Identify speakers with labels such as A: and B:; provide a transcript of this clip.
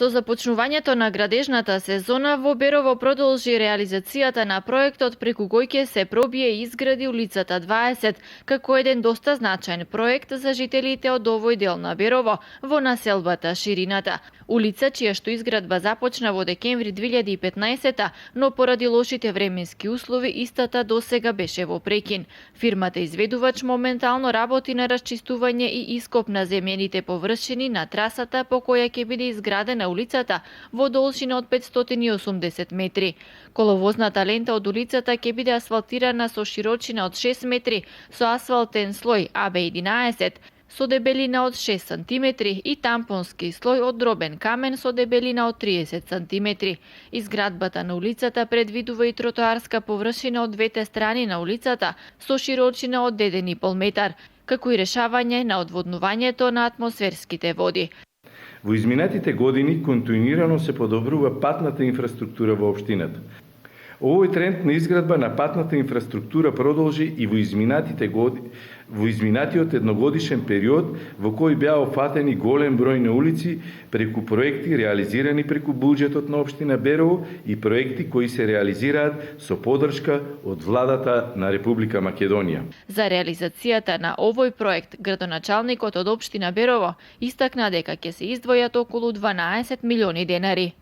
A: Со започнувањето на градежната сезона во Берово продолжи реализацијата на проектот преку кој ќе се пробие и изгради улицата 20, како еден доста значаен проект за жителите од овој дел на Берово во населбата Ширината. Улица чија што изградба започна во декември 2015, но поради лошите временски услови истата досега беше во прекин. Фирмата изведувач моментално работи на расчистување и ископ на земјените површини на трасата по која ќе биде изградена улицата во должина од 580 метри. Коловозната лента од улицата ќе биде асфалтирана со широчина од 6 метри со асфалтен слој АБ11 со дебелина од 6 см и тампонски слој од дробен камен со дебелина од 30 см. Изградбата на улицата предвидува и тротоарска површина од двете страни на улицата со широчина од 1,5 метар, како и решавање на одводнувањето на атмосферските води.
B: Во изминатите години континуирано се подобрува патната инфраструктура во општината. Овој тренд на изградба на патната инфраструктура продолжи и во изминатиот едногодишен период во кој беа офатени голем број на улици преку проекти реализирани преку буџетот на општина Берово и проекти кои се реализираат со поддршка од владата на Република Македонија.
A: За реализацијата на овој проект, градоначалникот од општина Берово истакна дека ќе се издвојат околу 12 милиони денари.